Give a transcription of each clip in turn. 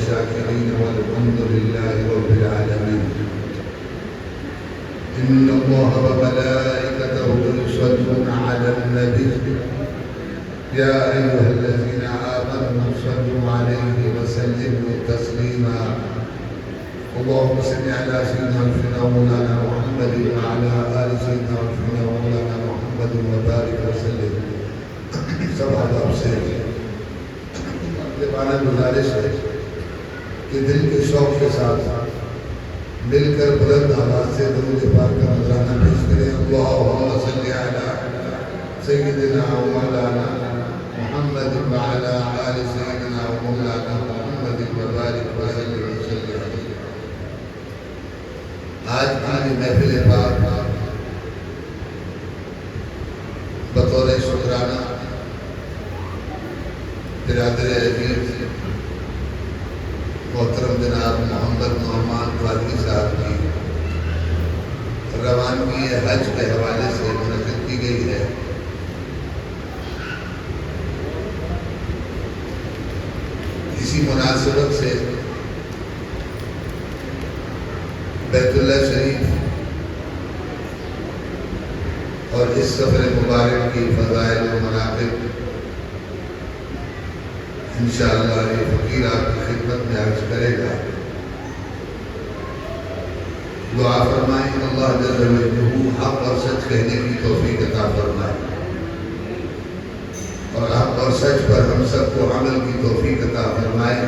الشاكرين والحمد لله رب العالمين. إن الله وملائكته يصلون على النبي يا أيها الذين آمنوا صلوا عليه وسلموا تسليما. اللهم صل على سيدنا مولانا محمد وعلى آل سيدنا مولانا محمد وبارك وسلم. سب آداب سے مطلبانہ گزارش ہے کہ دل کے شوق کے ساتھ مل کر بلند آواز سے درود پاک کا نذرانہ پیش کریں. اللہم صلی علی سیدنا مولانا محمد وعلى آل سيدنا ومولانا محمد وبارك وسلم. آج کی محفل پاک بطور شکرانہ برادر عزیز محترم جناب محمد نعمان قادری صاحب کی روانگی حج کے حوالے سے منعقد کی گئی ہے. اسی مناسبت سے بیت اللہ شریف اور اس سفر مبارک کی فضائل و مناقب انشاءاللہ یہ فقیر آپ کی خدمت میں عرض کرے گا. دعا فرمائیں اللہ جل وجلہ حق اور سچ کہنے کی توفیق عطا فرمائے اور حق اور سچ پر ہم سب کو عمل کی توفیق عطا فرمائے.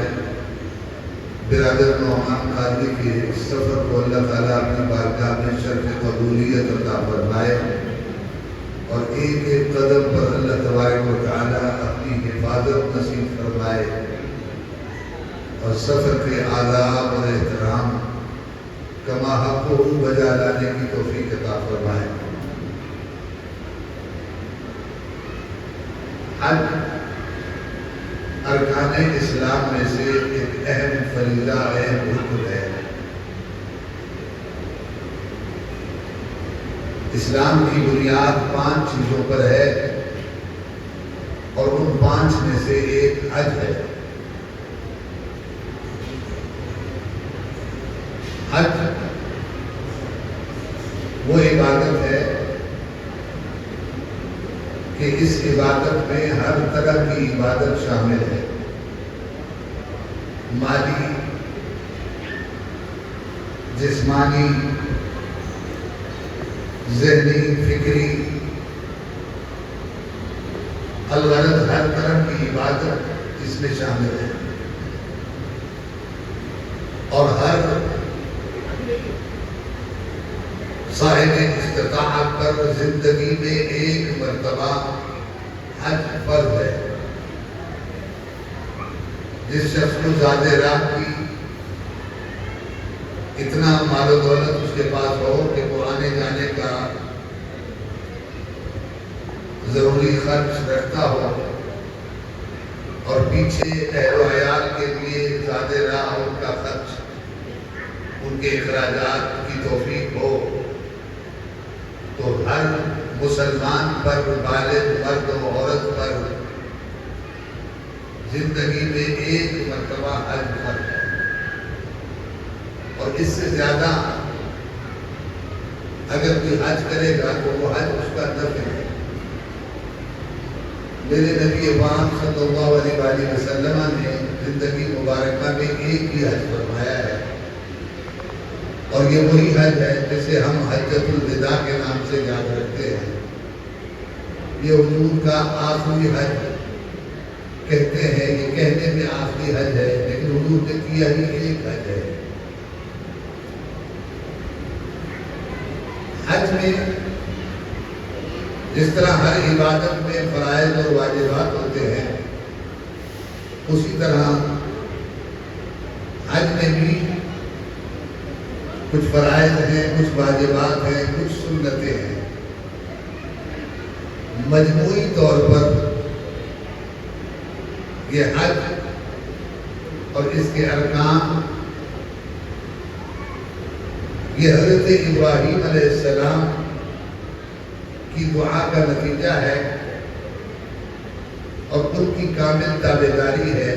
برادر نعمان قادری کے اس سفر کو اللہ تعالیٰ اپنی بارگاہ میں شرف قبولیت عطا فرمائے اور ایک ایک قدم پر اللہ تبارک و تعالیٰ اپنی حفاظت نصیب فرمائے اور سفر کے آداب اور احترام کما حق و بجا لانے کی توفیق عطا فرمائے. حج ارکان اسلام میں سے ایک اہم فریضہ اہم رکن ہے. اسلام کی بنیاد 5 چیزوں پر ہے اور ان 5 میں سے ایک حج ہے. حج وہ عبادت ہے کہ اس عبادت میں ہر طرح کی عبادت شامل ہے. مالی، جسمانی، ذہنی، فکری، الغرض ہر طرح کی عبادت اس میں شامل ہے اور ہر صاحب استطاعت پر زندگی میں ایک مرتبہ حج فرض ہے. جس شخص کو زیادہ راہ کی اتنا مال و دولت اس کے پاس ہو کہ وہ آنے جانے کا ضروری خرچ رکھتا ہو اور پیچھے اہل و عیال کے لیے زیادہ راہ ان کا خرچ، ان کے اخراجات کی توفیق ہو، تو ہر مسلمان پر، بالغ مرد و عورت پر زندگی میں ایک مرتبہ حج فرض ہے اور اس سے زیادہ اگر کوئی حج کرے گا تو وہ حج اس کا نفل ہے. میرے نبی پاک صلی اللہ علیہ وسلم نے زندگی مبارکہ میں ایک ہی حج فرمایا ہے اور یہ وہی حج ہے جسے ہم حجۃ الوداع کے نام سے یاد رکھتے ہیں. یہ حضور کا آخری حج کہتے ہیں، یہ کہنے میں آخری حج ہے لیکن حضور نے کیا ہی ایک حج ہے. حج میں جس طرح ہر عبادت میں فرائض اور واجبات ہوتے ہیں اسی طرح حج میں بھی کچھ فرائض ہیں، کچھ واجبات ہیں، کچھ سنتیں ہیں. مجموعی طور پر یہ حج اور اس کے ارکان یہ حضرت ابراہیم علیہ السلام کی دعا کا نتیجہ ہے اور ان کی کامل تابعداری ہے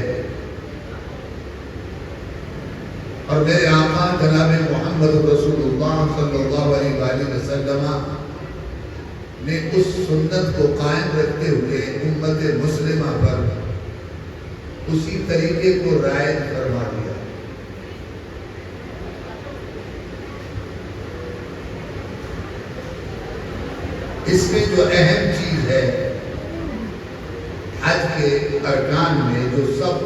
اور میرے آقا جناب محمد رسول اللہ صلی اللہ علیہ وآلہ وسلم نے اس سنت کو قائم رکھتے ہوئے امت مسلمہ پر اسی طریقے کو رائج فرما دیا۔ اس میں جو اہم چیز ہے، حج کے ارکان میں جو سب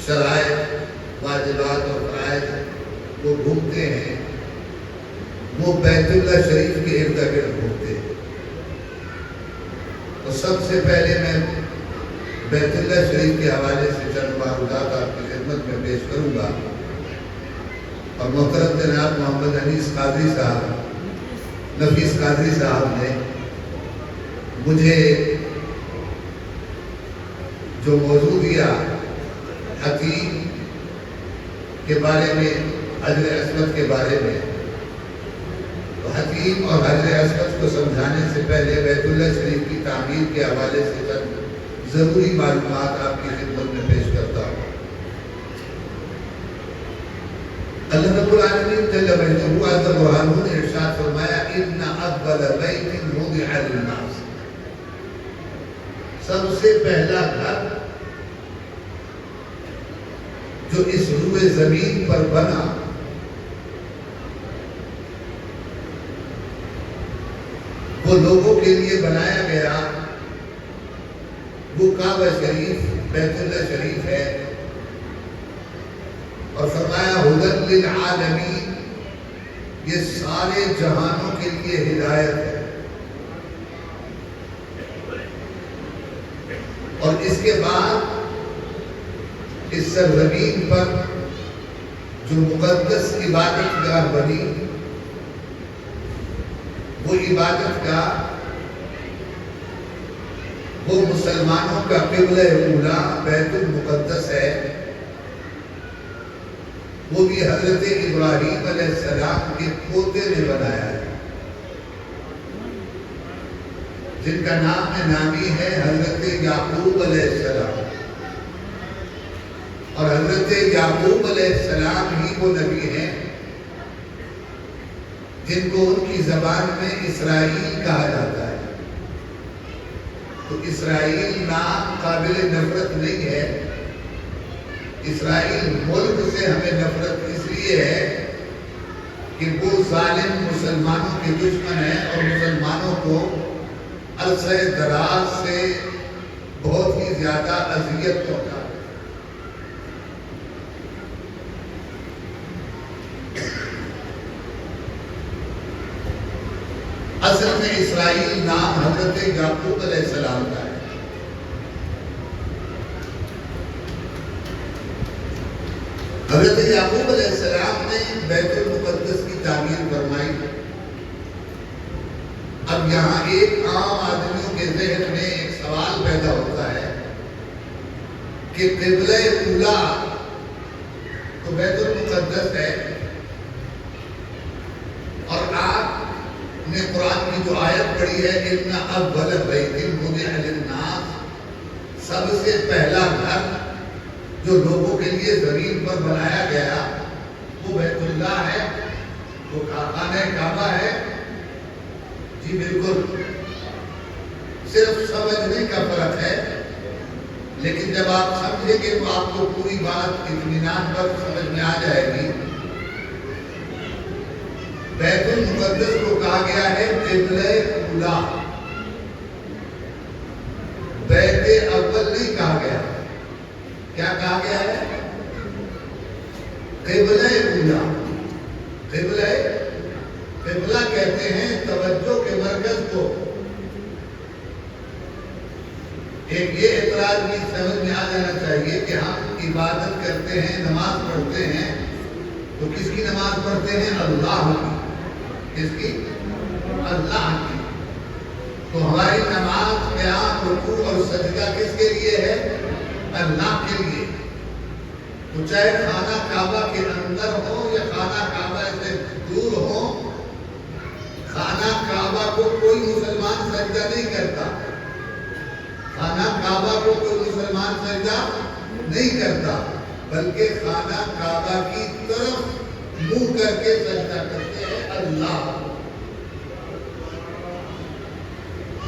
شرائط، واجبات اور فرائض کو گھومتے ہیں، وہ بیت اللہ شریف کے ارد گرد گھومتے ہیں۔ تو سب سے پہلے میں بیت اللہ شریف کے حوالے سے چند معلومات آپ کی خدمت میں پیش کروں گا، اور محترم جناب محمد انیس قادری صاحب، نفیس قادری صاحب نے مجھے جو موضوع دیا حتیم کے بارے میں، حجر اسود کے بارے میں، تو حتیم اور حجر اسود کو سمجھانے سے پہلے بیت اللہ شریف کی تعمیر کے حوالے سے چند ضروری معلومات آپ کی خدمت میں پیش کرتا ہوں۔ اللہ رب العالمین جل وجلہ عز وجل نے ارشاد فرمایا ان اول بیت وضع للناس، سب سے پہلا گھر جو اس روئے زمین پر بنا وہ لوگوں کے لیے بنایا گیا، وہ کعبہ شریف، بیت اللہ شریف ہے، اور فرمایا ھدی للعالمین، یہ سارے جہانوں کے لیے ہدایت ہے۔ اور اس کے بعد اس سرزمین پر جو مقدس عبادت گاہ بنی، وہ عبادت گاہ وہ مسلمانوں کا قبلہ اولا بیت المقدس ہے، وہ بھی حضرت ابراہیم علیہ السلام کے پوتے نے بنایا ہے، جن کا نام نامی ہے حضرت یعقوب علیہ السلام، اور حضرت یعقوب علیہ السلام ہی وہ نبی ہیں جن کو ان کی زبان میں اسرائیل کہا جاتا ہے۔ تو اسرائیل نام قابل نفرت نہیں ہے، اسرائیل ملک سے ہمیں نفرت اس لیے ہے کہ وہ ظالم مسلمانوں کے دشمن ہیں اور مسلمانوں کو عرصہ دراز سے بہت ہی زیادہ اذیت پہنچا۔ اصل میں اسرائیل نام حضرت یعقوب علیہ السلام کا ہے۔ حضرت یعقوب علیہ السلام نے بیت المقدس کی تعمیر فرمائی۔ اب یہاں ایک عام آدمیوں کے ذہن میں ایک سوال پیدا ہوتا ہے کہ قبلہ اولا تو بیت المقدس ہے، اور آپ نے قرآن کی جو آیت پڑھی ہے ان اول بیت وضع للناس، سب سے پہلا گھر جو لوگوں کے لیے زمین پر بنایا گیا وہ بیت اللہ ہے، وہ خانہ کعبہ ہے۔ جی بالکل، صرف سمجھنے کا فرق ہے، لیکن جب آپ سمجھیں گے تو آپ کو پوری بات اطمینان پر سمجھ میں آ جائے گی۔ بیت المقدس کو کہا گیا ہے قبلہ اولا، بیت اول نہیں کہا گیا۔ کیا کہا گیا ہے؟ قبلہ اولا۔ قبلہ کہتے ہیں توجہ کے مرکز کو۔ ایک یہ اعتراض بھی سمجھ میں آ جانا چاہیے کہ ہم عبادت کرتے ہیں، نماز پڑھتے ہیں، تو کس کی نماز پڑھتے ہیں؟ اللہ کی۔ کس کی؟ اللہ کی۔ تو ہماری نماز، قیام، رکوع اور سجدہ کس کے لیے ہے؟ اللہ کے لیے۔ تو چاہے خانہ کعبہ کے اندر ہو یا خانہ کعبہ سے دور ہو، خانہ کعبہ کو کوئی مسلمان سجدہ نہیں کرتا، خانہ کعبہ کو کوئی مسلمان سجدہ نہیں کرتا، بلکہ خانہ کعبہ کی طرف منہ کر کے سجدہ کرتے ہیں اللہ.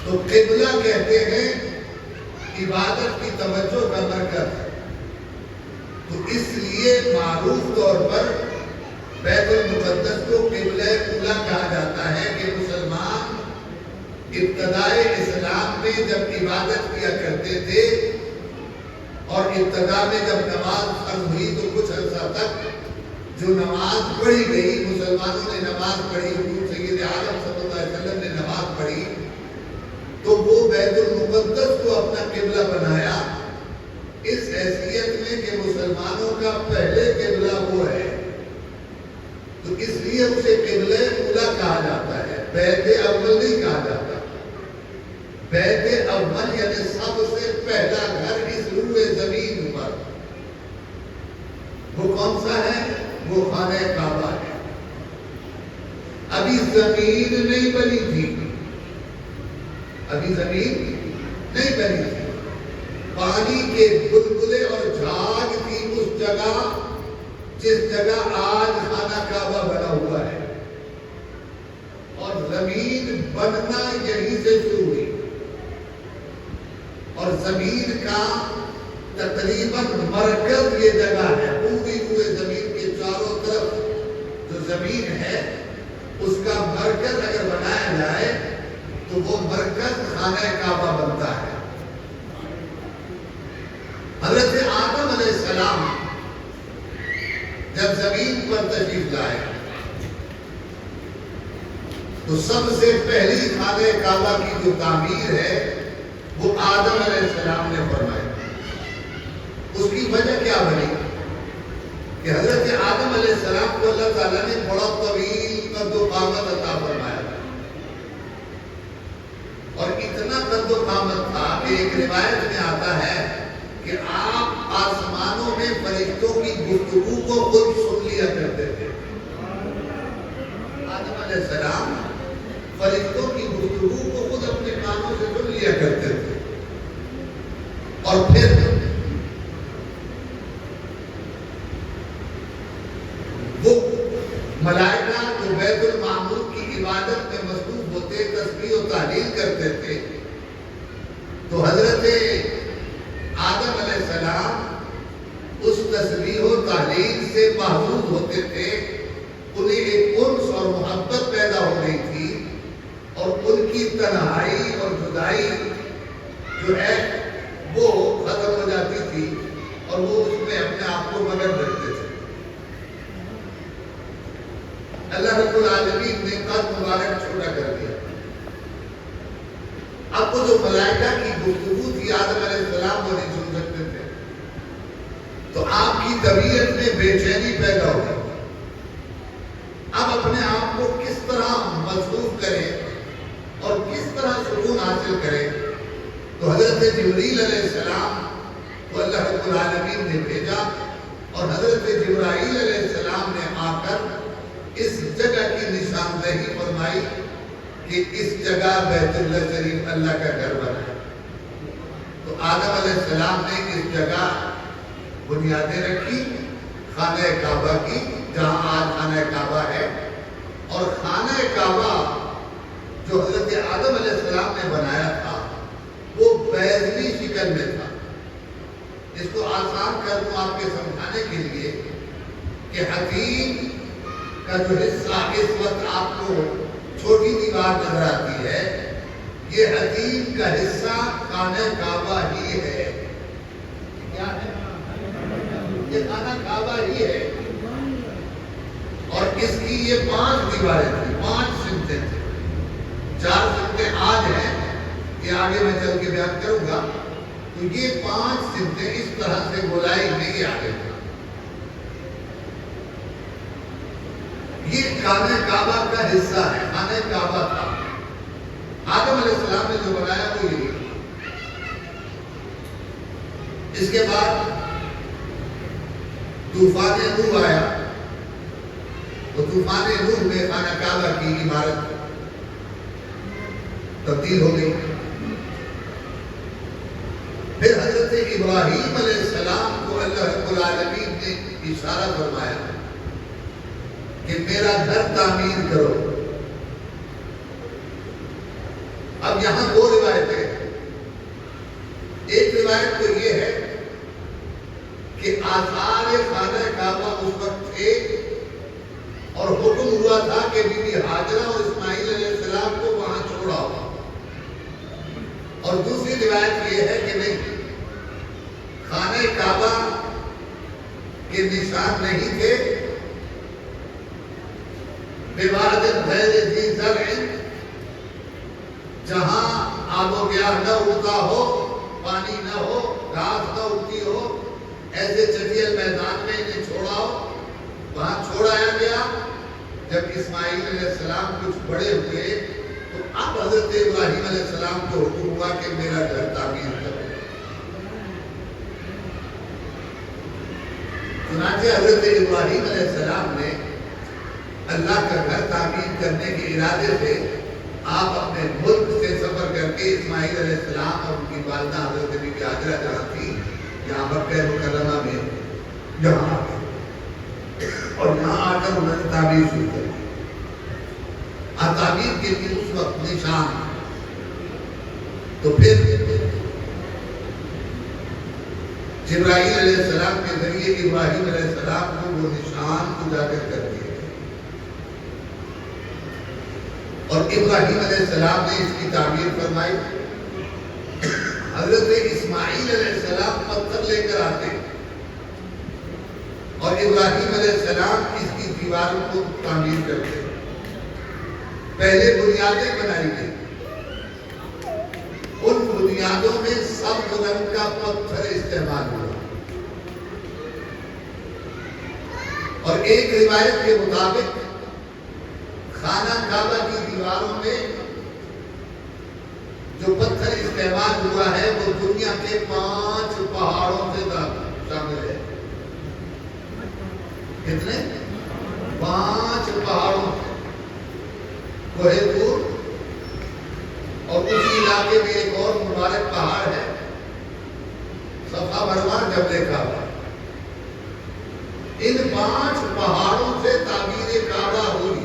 تو قبلہ کہتے ہیں عبادت کی توجہ کا مرکز. تو اس لیے معروف طور پر بیت المقدس کو قبلہ اولا کہا جاتا ہے کہ مسلمان ابتدائے اسلام میں جب عبادت کیا کرتے تھے اور ابتدا میں جب نماز فرض ہوئی تو کچھ عرصہ تک جو نماز پڑھی گئی، مسلمانوں نے نماز پڑھی، حضور سید عالم صلی اللہ علیہ وسلم نے نماز پڑھی، تو وہ بیت المقدس کو اپنا قبلہ بنایا اس حیثیت میں کہ مسلمانوں کا پہلے قبلہ وہ ہے. تو اس لیے اسے قبلہ اولا کہا جاتا ہے، بیت اول نہیں کہا جاتا. بیت اول یعنی سب سے پہلا گھر اس روئے زمین پر وہ کون سا ہے؟ وہ خانہ کعبہ ہے. ابھی زمین نہیں بنی تھی، ابھی زمین نہیں بنی تھی. پانی کے بلبلے اور جھاگ تھی اس جگہ جس جگہ آج خانہ کعبہ بنا ہوا ہے، اور زمین بننا یہیں سے شروع ہوئی. اور زمین کا تقریباً مرکز یہ جگہ ہے. پوری روئے زمین کے چاروں طرف جو زمین ہے اس کا مرکز اگر بنایا جائے تو وہ مرکز خانہ کعبہ بنتا ہے. حضرت آدم علیہ السلام جب زمین پر تشریف لائے تو سب سے پہلی خانہ کعبہ کی جو تعمیر ہے وہ آدم علیہ السلام نے فرمائی. اس کی وجہ کیا بنی کہ حضرت آدم علیہ السلام کو اللہ تعالیٰ نے بڑا طویل قد و قامت عطا فرمایا اور اتنا قد و قامت تھا کہ ایک روایت میں آتا ہے کہ آپ آسمانوں میں فرشتوں کی گفتگو کو خود سن لیا کرتے تھے. آدم علیہ السلام فرشتوں کی گفتگو کو خود اپنے کانوں سے سن لیا کرتے تھے. اور پھر وہ ملائکہ جو بیت المعمور کی عبادت میں مصروف ہوتے، تسبیح و تحلیل کرتے تھے، تو حضرت آدم علیہ السلام اس تسبیح و تحلیل سے محفوظ ہوتے تھے. انہیں ایک انس اور محبت پیدا ہو گئی تھی اور ان کی تنہائی اور جدائی جو ہے وہ ختم ہو جاتی تھی اور وہ اس میں اپنے آپ کو مگن رکھتے تھے. اللہ رب العالمین نے قد مبارک چھوٹا کر دیا. اب وہ جو ملائکہ کی گفتگو تھی آدم علیہ السلام وہ نہیں سن سکتے تھے، تو آپ کی طبیعت میں بے چینی پیدا ہو گئی. اب اپنے آپ کو کس طرح مصروف کریں اور کس طرح سکون حاصل کریں؟ تو حضرت جبریل علیہ السلام کو اللہ رب العالمین نے بھیجا اور حضرت جبرائیل علیہ السلام نے آ کر اس جگہ کی نشاندہی فرمائی کہ اس جگہ بیت اللہ شریف اللہ کا گھر بنا ہے. تو آدم علیہ السلام نے اس جگہ بنیادیں رکھی خانہ کعبہ کی، جہاں آج خانہ کعبہ ہے. اور خانہ کعبہ جو حضرت آدم علیہ السلام نے بنایا تھا وہ بیضوی شکل میں تھا. اس کو آسان کر دوں آپ کے سمجھانے کے لیے کہ حتیم کا جو حصہ اس وقت آپ کو چھوٹی دیوار نظر آتی ہے، یہ حتیم کا حصہ خانہ کعبہ ہی ہے. کیا ہے؟ یہ خانہ کعبہ ہی ہے. اور اس کی یہ 5 دیواریں تھیں، 5 سمتیں تھیں. 4 سمتیں آج ہیں، یہ آگے میں چل کے بیان کروں گا. تو یہ 5 سمتیں اس طرح سے گولائی میں یہ آگے تھا. یہ خانہ کعبہ کا حصہ ہے، خانہ کعبہ تھا. آدم علیہ السلام نے جو بنایا وہ یہ. اس کے بعد طوفان نوح آیا، تو طوفان نوح میں خانہ کعبہ کی عمارت تبدیل ہو گئی. پھر حضرت ابراہیم علیہ السلام کو اللہ رب العالمین نے اشارہ فرمایا کہ میرا گھر تعمیر کرو. اب یہاں دو روایتیں ہیں. ایک روایت تو یہ ہے کہ آثار خانہ کعبہ اس وقت تھے اور حکم ہوا تھا کہ بی بی ہاجرہ اور اسماعیل علیہ السلام کو وہاں چھوڑا ہوا. اور دوسری روایت یہ ہے کہ نہیں، خانہ کعبہ کے نشان نہیں تھے. بواد غیر ذی زرع، جہاں آب و گیاہ نہ اگتا ہو، پانی نہ ہو، گھاس نہ اگتی ہو، ایسے چٹیل میدان میں انہیں چھوڑا ہو. وہاں چھوڑایا گیا. جب اسماعیل علیہ السلام کچھ بڑے ہوئے تو اب حضرت ابراہیم علیہ السلام کو حکم ہوا کہ میرا گھر تعمیر کرو. چنانچہ حضرت ابراہیم علیہ السلام نے اللہ کا گھر تعمیر کرنے کے ارادے سے آپ اپنے ملک سے سفر کر کے اسماعیل علیہ السلام اور ان کی والدہ حضرت بی بی ہاجرہ جہاں تھی، یہاں مکہ مکرمہ میں یہاں آ گئے اور یہاں آ کر انہوں نے تعمیر شروع کر دی. تعمیر کے لیے اس وقت نشان. تو پھر جبرائیل علیہ السلام کے ذریعے ابراہیم علیہ السلام کو وہ نشان اجاگر کر دیے اور ابراہیم علیہ السلام نے اس کی تعمیر فرمائی. حضرت اسماعیل علیہ السلام پتھر لے کر آتے اور ابراہیم علیہ السلام اس کی دیواروں کو تعمیر کرتے. پہلے بنیادیں بنائی گئی. ان بنیادوں میں سبز رنگ کا پتھر استعمال ہوا اور ایک روایت کے مطابق خانہ کعبہ کی دیواروں میں جو پتھر استعمال ہوا ہے وہ دنیا کے 5 پہاڑوں سے شامل ہے. کتنے؟ 5 پہاڑوں سے. کوہ طور اور اسی علاقے میں ایک اور مبارک پہاڑ ہے صفا مروہ جبل کعبہ. ان 5 پہاڑوں سے تعمیر کعبہ ہوئی.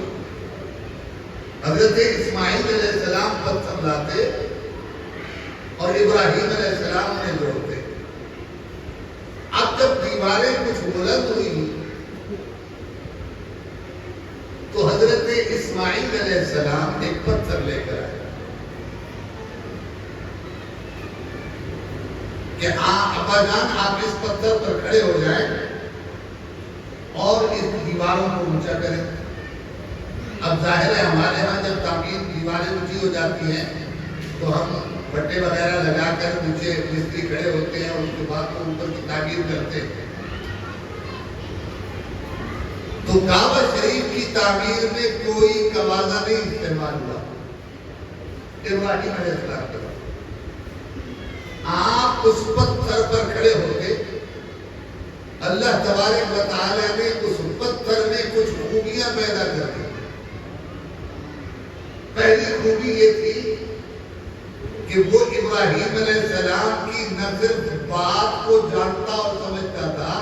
حضرت اسماعیل علیہ السلام پتھر لاتے اور ابراہیم علیہ السلام نے جوڑتے. اب جب دیواریں کچھ بلند ہوئی تو حضرت اسماعیل علیہ السلام ایک پتھر لے کر آئے کہ ابا جان آپ اس پتھر پر کھڑے ہو جائیں اور اس دیواروں کو اونچا کریں. اب ظاہر ہے ہمارے ہاں جب تعمیر دیواریں اونچی ہو جاتی ہیں تو ہم بٹے وغیرہ لگا کر نیچے مستری کھڑے ہوتے ہیں اور اس کے بعد وہ اوپر کی تعمیر کرتے ہیں. تو کعبہ شریف کی تعمیر میں کوئی کوازہ نہیں استعمال ہوا ابراہیم علیہ السلام کے بعد. آپ اس پتھر پر کھڑے ہوتے. اللہ تبارک و تعالی نے اس پتھر میں کچھ خوبیاں پیدا کر دی. پہلی خوبی یہ تھی کہ وہ ابراہیم علیہ السلام کی نہ صرف بات کو جانتا اور سمجھتا تھا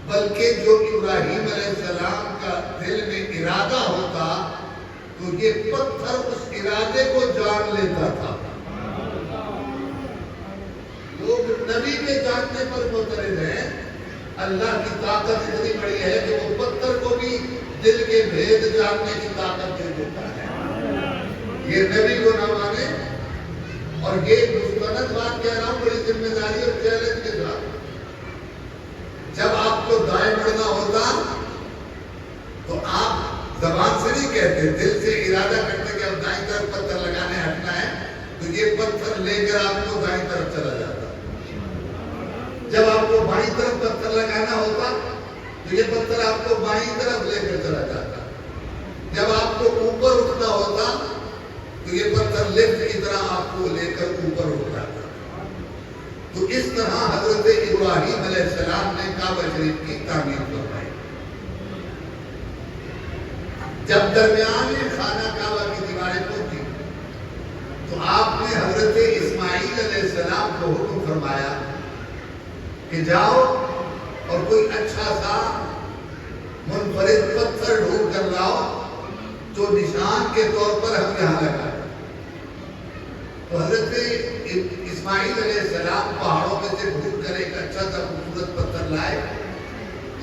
بلکہ جو ابراہیم علیہ السلام کا دل میں ارادہ ہوتا تو یہ پتھر اس ارادے کو جان لیتا تھا. لوگ نبی کے جاننے پر معترض ہیں. اللہ کی طاقت اتنی بڑی ہے کہ وہ پتھر کو بھی دل کے بھید جاننے کی طاقت دے دیتا ہے. یہ نبی کو نہ مانے اور یہ مستند بات کہہ رہا ہوں بڑی ذمہ داری اور چیلنج کے ساتھ. جب آپ کو دائیں بڑھنا ہوتا تو آپ زبان سے نہیں کہتے، دل سے ارادہ کرتے کہ اب دائیں طرف پتھر لگانے ہٹنا ہے تو یہ پتھر لے کر آپ کو دائیں طرف چلا جاتا. جب آپ کو بائیں طرف پتھر لگانا ہوتا تو یہ پتھر آپ کو بائیں طرف لے کر چلا جاتا. جب آپ کو اوپر اٹھنا ہوتا تو یہ پتھر لفٹ کی طرح آپ کو لے کر اوپر اٹھاتا. تو اس طرح حضرت ابراہیم علیہ السلام نے کعبہ شریف کی تعمیر فرمائی. جب درمیان میں خانہ کعبہ کی دیواریں پہنچی تو آپ نے حضرت اسماعیل علیہ السلام کو حکم فرمایا کہ جاؤ اور کوئی اچھا سا منفرد پتھر ڈھونڈ جو نشان کے طور پر ہم یہاں لگائے. تو حضرت اسماعیل علیہ السلام پہاڑوں میں سے ڈھونڈ کر ایک اچھا سا خوبصورت پتھر لائے،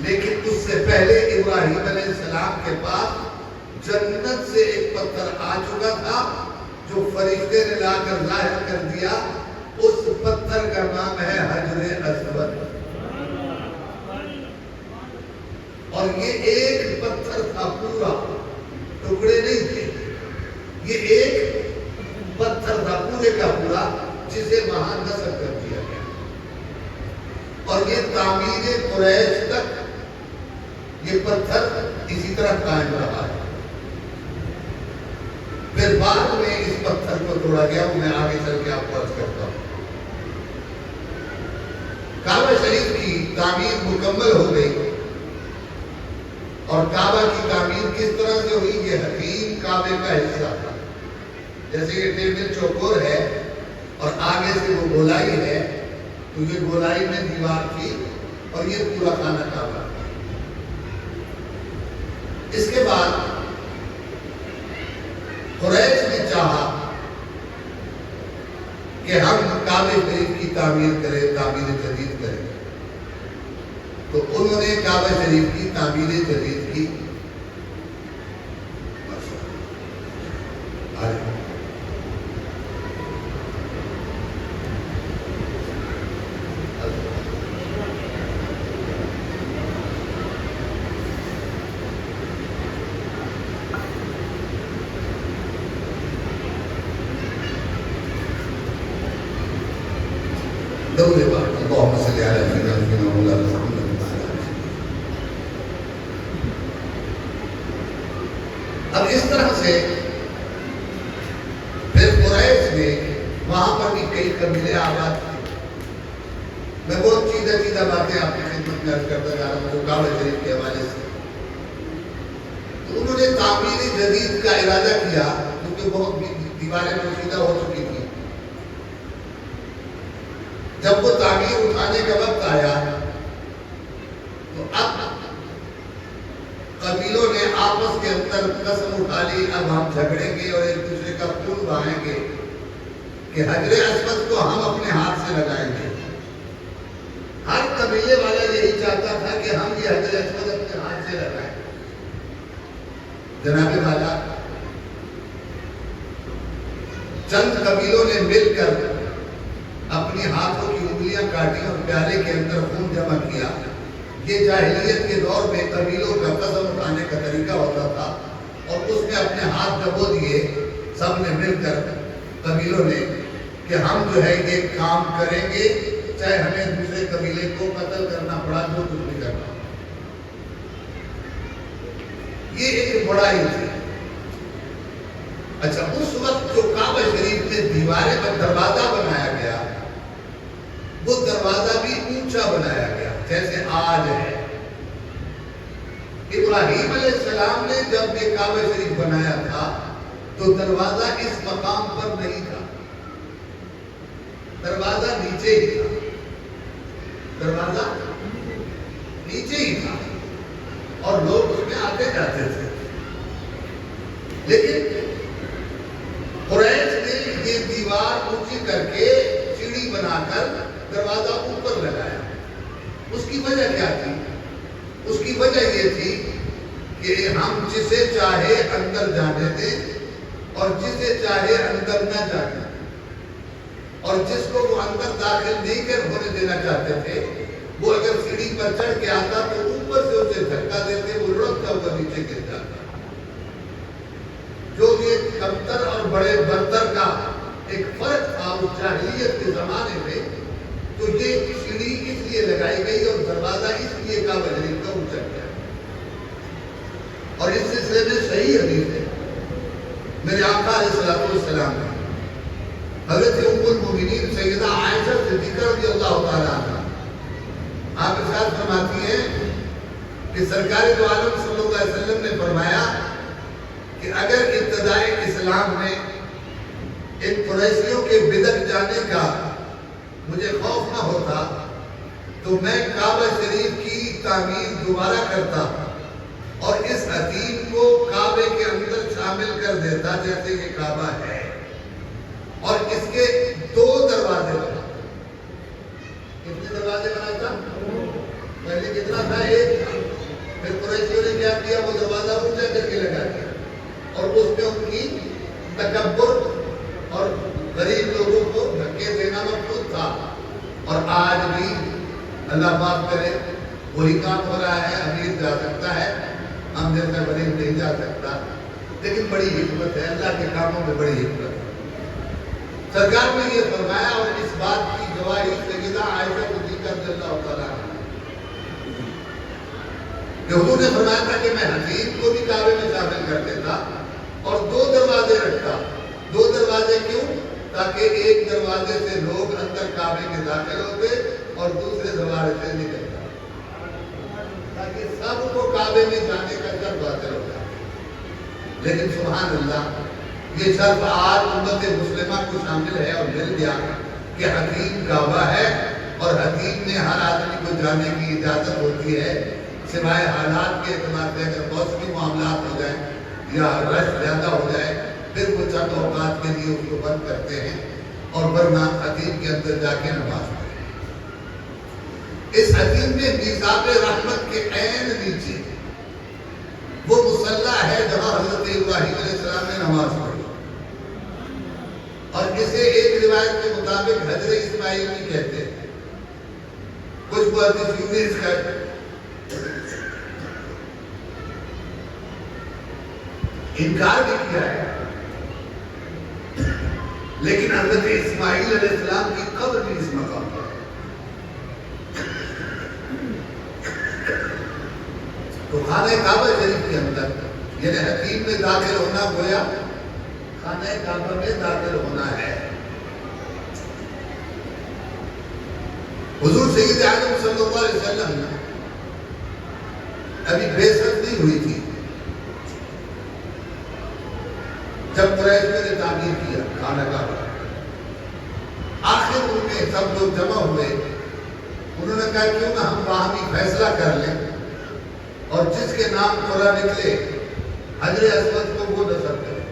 لیکن اس سے پہلے ابراہیم علیہ السلام کے پاس جنت سے ایک پتھر آ چکا تھا جو فرشتے نے لا کر ظاہر کر دیا. اس پتھر کا نام ہے حجر اسود. اور یہ ایک پتھر تھا، پورا ٹکڑے نہیں تھے، یہ ایک پتھر تھا پورے کا پورا جسے وہاں نصب کر دیا گیا. اور یہ تعمیر قریش تک یہ پتھر اسی طرح قائم رہا ہے. پھر بعد میں اس پتھر کو توڑا گیا، وہ میں آگے چل کے آپ کو عرض کرتا ہوں. کعبہ شریف کی تعمیر مکمل ہو گئی. اور کعبہ کی تعمیر کس طرح سے ہوئی؟ یہ حکیم کعبے کا حصہ تھا. جیسے کہ ٹیبل چوکور ہے اور آگے سے وہ گولائی ہے، تو یہ گولائی میں دیوار تھی اور یہ پورا خانہ کعبہ. اس کے بعد قریش نے چاہا کہ ہم کعبہ شریف کی تعمیر کریں، تعمیر جدید کریں. تو انہوں نے کعبہ شریف کی تعمیر جدید کی. اللهم صل على سيدنا مولانا محمد. اب اس طرح سے پھر قریش نے وہاں پر بھی کئی قبیلے آباد تھے. میں بہت سیدھا باتیں آپ کی خدمت میں عرض کرتا جا رہا ہوں کعبہ شریف کے حوالے سے. تو انہوں نے تعمیر جدید کا ارادہ کیا کیونکہ بہت دیواریں پوشیدہ ہو چکی تھی. جب وہ تعمیر اٹھانے کا وقت آیا تو اب قبیلوں نے آپس کے اندر قسم اٹھا لی، اب ہم جھگڑیں گے اور ایک دوسرے کا خون بہائیں گے کہ حجر اسود کو ہم اپنے ہاتھ سے لگائیں گے. ہر قبیلے والا یہی چاہتا تھا کہ ہم یہ حجر اسود اپنے ہاتھ سے لگائیں. جناب والا چند قبیلوں نے مل کر اپنی ہاتھوں کی انگلیاں کاٹی اور پیالے کے اندر خون جمع کیا. یہ جاہلیت کے دور میں قبیلوں کا قسم اٹھانے کا طریقہ ہوتا تھا اور اس میں اپنے ہاتھ ڈبو دیے سب نے مل کر قبیلوں نے کہ ہم جو ہے یہ کام کریں گے چاہے ہمیں دوسرے قبیلے کو قتل کرنا پڑا، جو کچھ بھی کرنا. یہ ایک بڑائی تھی. اچھا، اس وقت جو کعبہ شریف میں دیواریں پر دروازہ بنایا گیا وہ دروازہ بھی اونچا بنایا گیا جیسے آج ہے. ابراہیم علیہ السلام نے جب یہ کعبہ شریف بنایا تھا تو دروازہ اس مقام پر نہیں تھا، دروازہ نیچے ہی تھا. دروازہ نیچے ہی تھا اور لوگ اس میں آتے جاتے تھے. لیکن قریش نے یہ دیوار اونچی کر کے سیڑھی بنا کر دروازہ اوپر لگایا. اس کی وجہ کیا تھی؟ اس کی وجہ یہ تھی کہ ہم جسے چاہے اندر جانے دیں اور جسے چاہے اندر نہ جانے. اور جس کو وہ اندر داخل نہیں کر ہونے دینا چاہتے تھے وہ اگر سیڑھی پر چڑھ کے آتا تو اوپر سے اسے دھکا دیتے، وہ لڑکتا ہوا نیچے گر جاتا. جو یہ کمتر اور بڑے برتر کا ایک فرق تھا اس جاہلیت کے زمانے میں، تو یہ سیڑھی اس لیے لگائی گئی اور دروازہ اس لیے کعبہ شریف کا اونچا کیا. اور اس سلسلے میں صحیح حدیث ہے میرے آقا علیہ السلام نے حضرت ام المؤمنین سیدہ عائشہ صدیقہ رضی اللہ تعالیٰ عنہ آپ ارشاد فرماتی ہیں کہ سرکار دو عالم صلی اللہ علیہ وسلم نے فرمایا کہ اگر ابتدائی اسلام میں ان قریشیوں کے بدک جانے کا مجھے خوف نہ ہوتا تو میں کعبہ شریف کی تعمیر دوبارہ کرتا اور اس حتیم کو کعبے کے اندر چھا شامل کر دیتا جیسے یہ کعبہ ہے، اور اس کے 2 دروازے بنا۔ کتنے دروازے بناتا؟ پہلے کتنا تھا؟ 1 تھا۔ پھر قریشیوں نے کیا کیا؟ وہ دروازہ اونچا کر کے لگا دیا، اور اس میں ان کی تکبر اور غریب لوگوں کو دھکے دینا مقصود تھا۔ اور آج بھی اللہ پاک کرے وہی کام ہو رہا ہے۔ امیر جا سکتا ہے، ہم جیسا غریب نہیں جا سکتا، لیکن بڑی حکمت ہے، اللہ کے کاموں میں بڑی حکمت ہے۔ سرکار نے یہ فرمایا، اور اس بات کی گواہی سیدہ عائشہ صدیقہ رضی اللہ تعالیٰ عنہا کہ حضور نے فرمایا تھا کہ میں حتیم کو بھی کعبے میں شامل کر دیتا اور 2 دروازے رکھتا۔ 2 دروازے کیوں؟ تاکہ ایک دروازے سے لوگ اندر کعبے میں داخل ہوتے اور دوسرے دروازے سے نکل جاتے، تاکہ سب کو کعبے میں جانے کا شرف حاصل ہو جائے۔ لیکن سبحان اللہ، یہ شرف آج امت مسلمہ کو شامل ہے اور مل گیا کہ حتیم کعبہ ہے، اور حتیم میں ہر آدمی کو جانے کی اجازت ہوتی ہے، سوائے حالات کے اعتبار سے اگر موسمی معاملات ہو جائیں یا رش زیادہ ہو جائے، پھر وہ چند اوقات کے لیے اس کو بند کرتے ہیں، اور ورنہ حتیم کے اندر جا کے نماز پڑھیں۔ اس حتیم میں میثاق رحمت کے عین نیچے وہ مصلی ہے جہاں حضرت ابراہیم علیہ السلام نے نماز پڑھی، اور اسے ایک روایت کے مطابق حجر اسماعیل بھی کہتے ہیں۔ کچھ محدثین نے اس کا انکار بھی کیا ہے، لیکن حضرت اسماعیل علیہ السلام کی قبر بھی اس مقام پر ہے۔ تو خانہ کعبہ شریف کے اندر یعنی حتیم میں داخل ہونا گویا خانہ کعبہ میں داخل ہونا ہے۔ حضور سید عالم صلی اللہ علیہ وسلم ابھی بعثت نہیں ہوئی تھی جب قریش نے تعمیر کیا خانہ کعبہ۔ آخر ان میں سب لوگ جمع ہوئے، انہوں نے کہا کیوں نہ ہم باہمی فیصلہ کر لیں اور جس کے نام قرآن نکلے حجر اسود کو وہ نصب کرے۔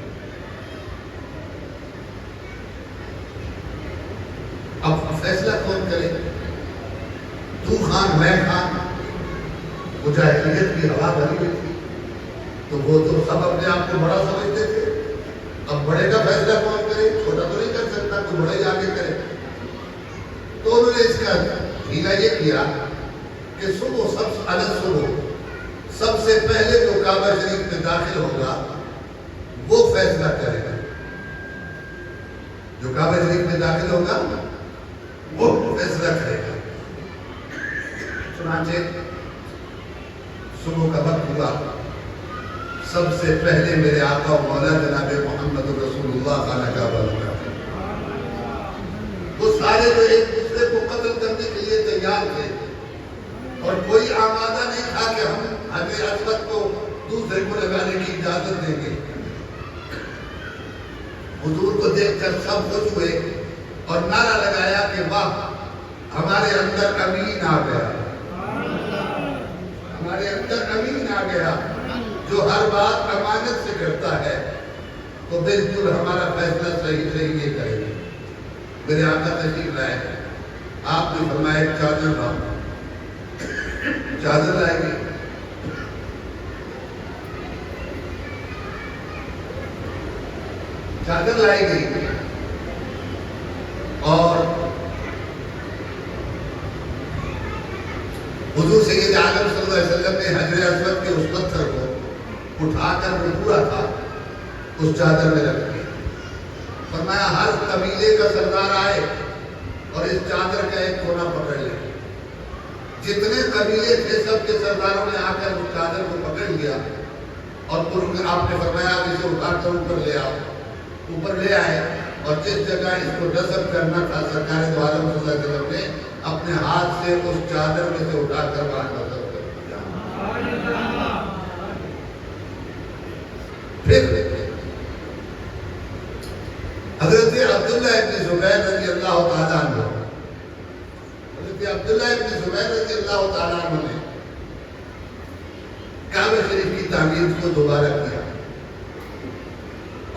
اب فیصلہ کون کرے؟ تو خان میں خان، وہ جاہلیت کی ہوا بھری ہوئی تھی، تو وہ تو سب اپنے آپ کو بڑا سمجھتے تھے۔ اب بڑے کا فیصلہ کون کرے؟ چھوٹا تو نہیں کر سکتا، کوئی بڑے آگے کرے۔ تو انہوں نے اس کا ہیلا یہ کیا کہ صبح سب سے پہلے جو کعبہ شریف میں داخل ہوگا وہ فیصلہ کرے گا۔ جو کعبہ شریف میں داخل ہوگا وہ فیصلہ کرے گا۔ چنانچہ صبح کا وقت ہوا، سب سے پہلے میرے آقا و مولا جناب محمد رسول اللہ خانہ کعبہ لگا۔ وہ سارے جو ایک دوسرے کو قتل کرنے کے لیے تیار تھے، اور کوئی آمادہ نہیں تھا کہ ہم حجر اسود کو دوسرے کو لگانے کی اجازت دیں گے۔ حضور کو دیکھ کر سب خوش ہوئے اور نعرہ لگایا کہ واہ، ہمارے اندر امین آ گیا، ہمارے اندر امین آ گیا جو ہر بات امانت سے کرتا ہے، تو بالکل ہمارا فیصلہ صحیح یہ کرے گا۔ میرے آقا تشریف لائے، آپ نے فرمایا چادر لاؤ، چادر لائے گی۔ چادر لائی گئی اور حضور سید عالم صلی اللہ علیہ وسلم نے حجر اسود کے اس پتھر کو اٹھا کر وہ پورا تھا اس چادر میں رکھ دیا۔ فرمایا ہر قبیلے کا سردار آئے اور اس چادر کا ایک کونا پکڑ لے۔ جتنے قبیلے تھے سب کے سرداروں نے آ کر اس چادر کو پکڑ لیا، اور آپ نے فرمایا اسے اٹھا کر اوپر لے آؤ۔ اوپر لے آئے اور جس جگہ اس کو نصب کرنا تھا سرکار دو عالم صلی اللہ علیہ وسلم نے اپنے ہاتھ سے اس چادر میں سے اٹھا کر وہاں نصب کر دیا۔ پھر حضرت عبداللہ ابن زبیر رضی اللہ تعالیٰ عنہ، حضرت عبداللہ ابن زبیر رضی اللہ تعالیٰ عنہ نے کعبہ شریف کی تعمیر کو دوبارہ کیا۔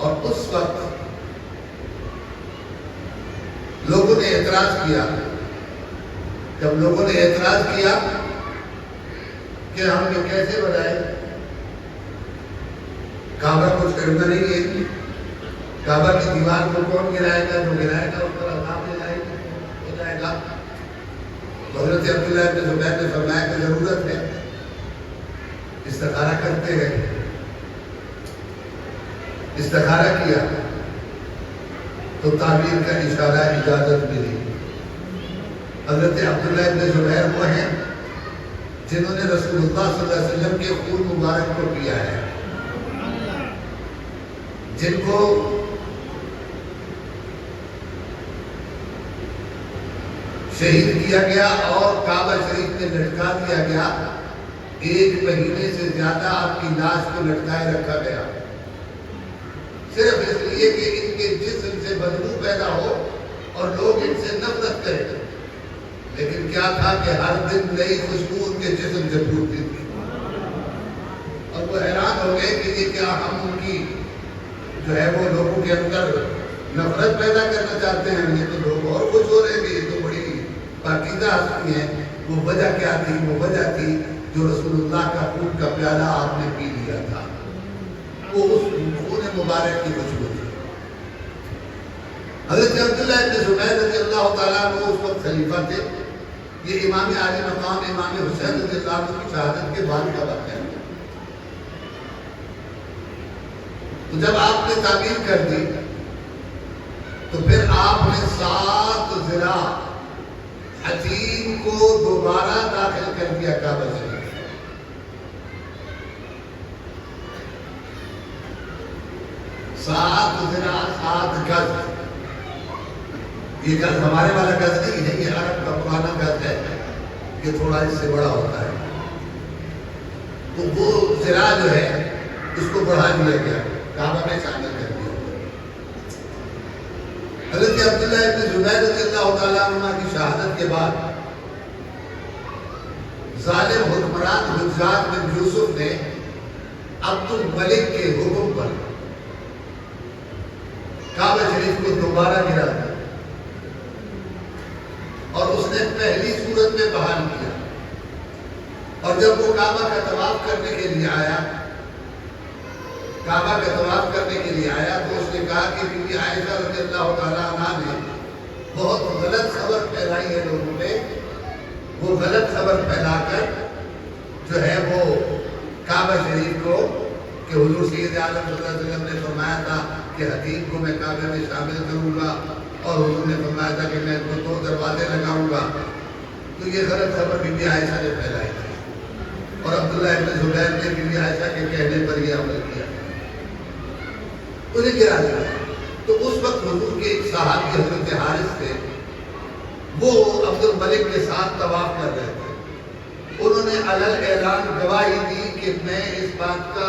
اور اس وقت لوگوں نے اعتراض کیا. جب لوگوں نے اعتراض کیا کہ ہم نے کیسے بنائے، کعبہ کچھ کرنا نہیں ہے، کعبہ کی دیوار کو کون گرائے گا؟ جو گرائے گا اس پر عذاب ہو جائے گا. حضرت عبداللہ ابن زبیر نے فرمایا کہ ضرورت ہے، استخارہ کرتے ہیں. استخارہ کیا تو تعبیر کا اشارہ اجازت ملی. حضرت عبداللہ ابن زبیر وہ ہیں جنہوں نے رسول اللہ صلی اللہ علیہ وسلم کے خون مبارک کو پیا ہے، جن کو شہید کیا گیا اور کعبہ شریف میں لٹکا دیا گیا. 1 مہینے سے زیادہ آپ کی لاش کو لٹکائے رکھا گیا، صرف اس لیے کہ ان کے جسم سے بدبو پیدا ہو اور لوگ ان سے نفرت کریں. لیکن کیا تھا کہ ہر دن نئی خوشبو ان کے جسم سے پھوٹتی تھی، اور وہ حیران ہو گئے کہ یہ کیا ہم ان کی جو ہے وہ لوگوں کے اندر نفرت پیدا کرنا چاہتے ہیں؟ یہ تو لوگ اور خوش ہو رہے ہیں کہ یہ تو بڑی پاکیزہ ہستی ہیں. وہ وجہ کیا تھی؟ وہ وجہ تھی جو رسول اللہ کا خون کا پیالہ آپ نے پی لیا تھا، وہ اس خون مبارک کی خوشبو تھی. حضرت عبداللہ ابن زبیر رضی اللہ تعالیٰ عنہ اس وقت خلیفہ تھے. یہ امام عالی مقام امام حسین رضی اللہ عنہ کی شہادت کے بعد کا واقعہ ہے. تو جب آپ نے تعبیر کر دی تو پھر آپ نے 7 ذراع حتیم کو دوبارہ داخل کر دیا کعبہ شریف. 7 ذراع 7 گز. یہ گز ہمارے والا گز نہیں ہے، یہ عرب کا پرانا گز ہے، یہ تھوڑا اس سے بڑا ہوتا ہے. تو وہ ذراع جو ہے اس کو بڑھا دیا گیا، کعبہ میں شامل کر دیا. حضرت عبداللہ ابن زبیر رضی اللہ تعالیٰ عنہ کی شہادت کے بعد ظالم حکمران حجاج بن یوسف نے عبد الملک کے حکم پر کعبہ شریف کو دوبارہ گرا دیا اور اس نے پہلی صورت میں بحال کیا. اور جب وہ کعبہ کا طواف کرنے کے لیے آیا تو اس نے کہا کہ بی بی عائشہ رضی اللہ تعالیٰ عنہ نے بہت غلط خبر پھیلائی ہے لوگوں میں. وہ غلط خبر پھیلا کر جو ہے وہ کعبہ شریف کو کہ حضور سید عالم صلی اللہ علیہ وسلم نے فرمایا تھا کہ حتیم کو میں کعبہ میں شامل کروں گا، اور حضور نے فرمایا تھا کہ میں اس کو 2 دروازے لگاؤں گا. تو یہ غلط خبر بی بی عائشہ نے پھیلائی تھی، اور عبداللہ ابن زبیر نے بی بی عائشہ کے کہنے پر یہ عمل کیا، انہیں گرا دیا. تو اس وقت حضور کے ایک صحابی حضرت حارث تھے، وہ عبد الملک کے ساتھ طواف کر رہے تھے. انہوں نے علل اعلان گواہی دی کہ میں اس بات کا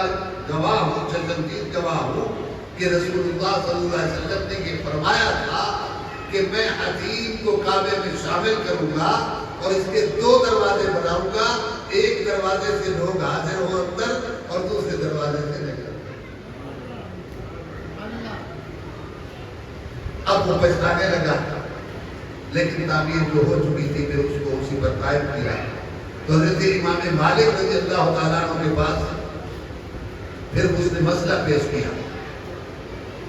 گواہ ہوں، چشمدید گواہ ہوں کہ رسول اللہ صلی اللہ علیہ وسلم نے یہ فرمایا تھا کہ میں حتیم کو کعبے میں شامل کروں گا اور اس کے 2 دروازے بناؤں گا، ایک دروازے سے لوگ حاضر ہو اندر اور دوسرے دروازے سے نکل. اب وہ پچھتانے لگا، لیکن تعبیر جو ہو چکی تھی میں اس کو اسی پر قائم کیا. تو حضرت امام مالک رضی اللہ تعالیٰ عنہ کے پاس پھر اس نے مسئلہ پیش کیا.